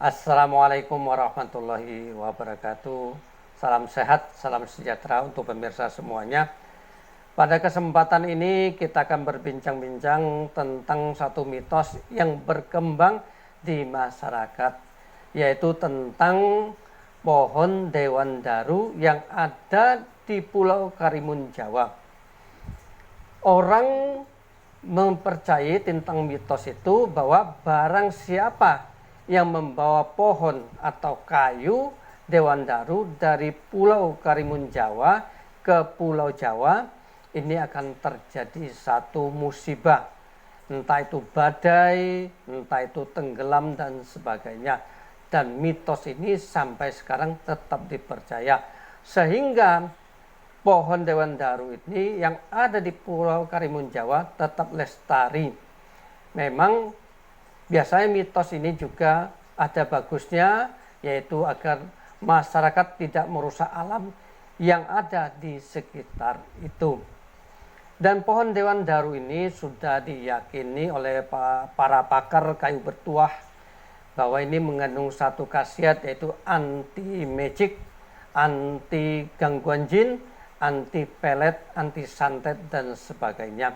Assalamualaikum warahmatullahi wabarakatuh. Salam sehat, salam sejahtera untuk pemirsa semuanya. Pada kesempatan ini kita akan berbincang-bincang tentang satu mitos yang berkembang di masyarakat, yaitu tentang pohon Dewan Daru yang ada di Pulau Karimun Jawa. Orang mempercayai tentang mitos itu bahwa barang siapa yang membawa pohon atau kayu Dewan Daru dari Pulau Karimun Jawa ke Pulau Jawa, ini akan terjadi satu musibah, entah itu badai, entah itu tenggelam dan sebagainya. Dan mitos ini sampai sekarang tetap dipercaya, sehingga pohon Dewan Daru ini yang ada di Pulau Karimun Jawa tetap lestari. Memang biasanya mitos ini juga ada bagusnya, yaitu agar masyarakat tidak merusak alam yang ada di sekitar itu. Dan pohon Dewan Daru ini sudah diyakini oleh para pakar kayu bertuah bahwa ini mengandung satu khasiat, yaitu anti magic, anti gangguan jin, anti pelet, anti santet dan sebagainya.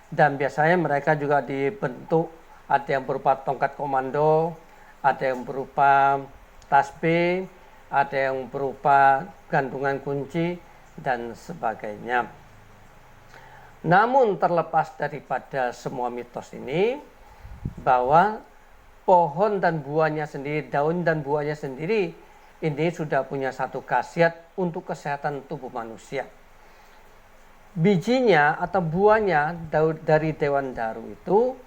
Dan biasanya mereka juga dibentuk, ada yang berupa tongkat komando, ada yang berupa tasbih, ada yang berupa gantungan kunci dan sebagainya. Namun terlepas daripada semua mitos ini, bahwa pohon dan buahnya sendiri, daun dan buahnya sendiri, ini sudah punya satu khasiat untuk kesehatan tubuh manusia. Bijinya atau buahnya dari Dewan Daru itu,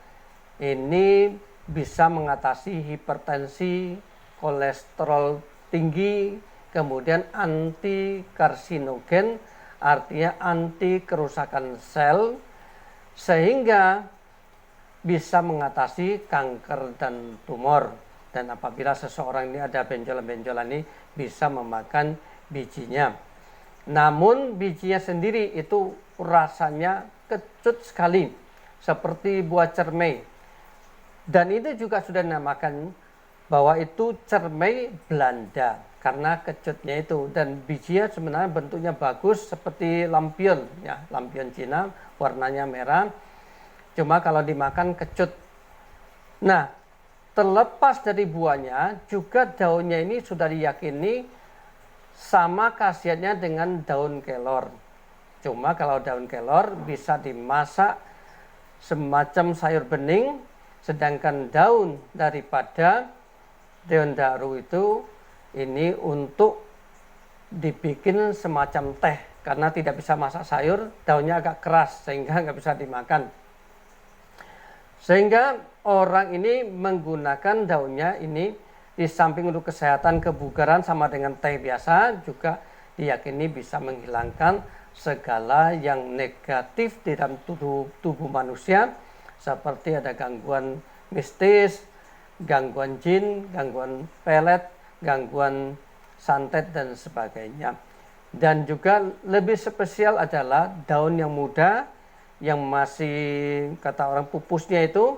ini bisa mengatasi hipertensi, kolesterol tinggi, kemudian anti karsinogen, artinya anti kerusakan sel, sehingga bisa mengatasi kanker dan tumor. Dan apabila seseorang ini ada benjolan-benjolan ini, bisa memakan bijinya. Namun bijinya sendiri itu rasanya kecut sekali, seperti buah cermai. Dan itu juga sudah dinamakan bahwa itu cermai Belanda karena kecutnya itu. Dan bijinya sebenarnya bentuknya bagus seperti lampion, ya, lampion Cina, warnanya merah. Cuma kalau dimakan kecut. Nah, terlepas dari buahnya, juga daunnya ini sudah diyakini sama khasiatnya dengan daun kelor. Cuma kalau daun kelor bisa dimasak semacam sayur bening, sedangkan daun daripada Dewan Daru itu ini untuk dibikin semacam teh, karena tidak bisa masak sayur, daunnya agak keras sehingga nggak bisa dimakan. Sehingga orang ini menggunakan daunnya ini di samping untuk kesehatan, kebugaran sama dengan teh biasa, juga diyakini bisa menghilangkan segala yang negatif di dalam tubuh manusia, seperti ada gangguan mistis, gangguan jin, gangguan pelet, gangguan santet dan sebagainya. Dan juga lebih spesial adalah daun yang muda, yang masih kata orang pupusnya itu,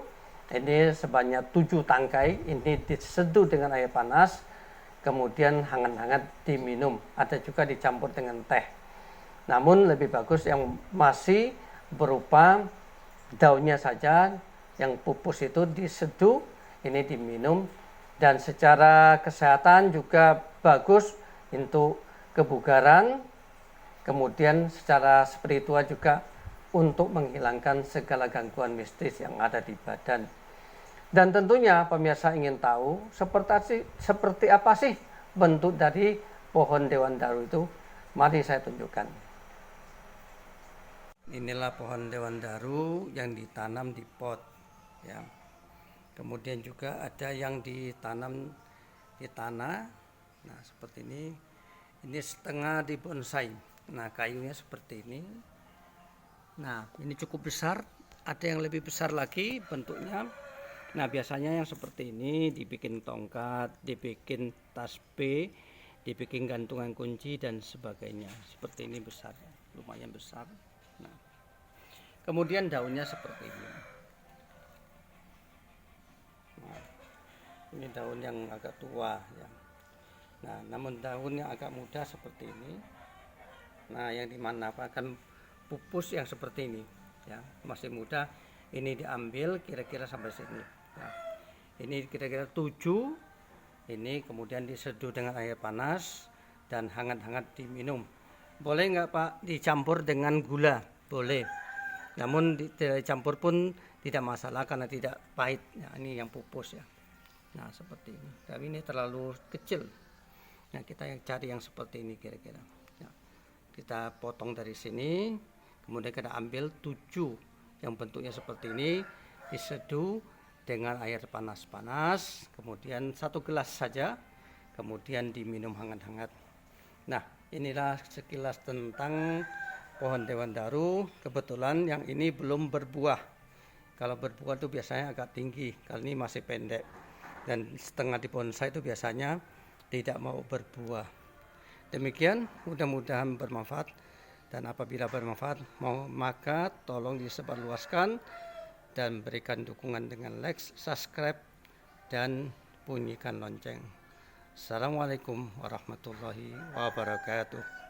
ini sebanyak 7 tangkai, ini diseduh dengan air panas, kemudian hangat-hangat diminum, ada juga dicampur dengan teh. Namun lebih bagus yang masih berupa daunnya saja, yang pupus itu diseduh, ini diminum. Dan secara kesehatan juga bagus untuk kebugaran, kemudian secara spiritual juga untuk menghilangkan segala gangguan mistis yang ada di badan. Dan tentunya pemirsa ingin tahu seperti apa sih bentuk dari pohon Dewan Daru itu. Mari saya tunjukkan. Inilah pohon Dewan Daru yang ditanam di pot, ya. Kemudian juga ada yang ditanam di tanah. Nah, seperti ini. Ini setengah di bonsai. Nah, kayunya seperti ini. Nah, ini cukup besar, ada yang lebih besar lagi bentuknya. Nah, biasanya yang seperti ini dibikin tongkat, dibikin tasbih, dibikin gantungan kunci dan sebagainya. Seperti ini besar, lumayan besar. Nah, kemudian daunnya seperti ini. Nah, Ini daun yang agak tua ya. Nah, namun daun yang agak muda seperti ini. Nah, yang dimanfaatkan pupus yang seperti ini ya, masih muda. Ini diambil kira-kira sampai sini ya. Ini kira-kira 7. Ini kemudian diseduh dengan air panas dan hangat-hangat diminum. Boleh nggak Pak dicampur dengan gula? Boleh. Namun tidak dicampur pun tidak masalah karena tidak pahit. Ya, ini yang pupus ya. Nah seperti ini. Tapi ini terlalu kecil. Nah kita yang cari yang seperti ini kira-kira. Ya. Kita potong dari sini. Kemudian kita ambil 7 yang bentuknya seperti ini. Diseduh dengan air panas-panas. Kemudian 1 gelas saja. Kemudian diminum hangat-hangat. Nah inilah sekilas tentang pohon dewandaru. Kebetulan yang ini belum berbuah. Kalau berbuah itu biasanya agak tinggi. Kali ini masih pendek. Dan setengah di bonsai itu biasanya tidak mau berbuah. Demikian, mudah-mudahan bermanfaat. Dan apabila bermanfaat, maka tolong disebarluaskan dan berikan dukungan dengan like, subscribe, dan bunyikan lonceng. Assalamualaikum warahmatullahi wabarakatuh.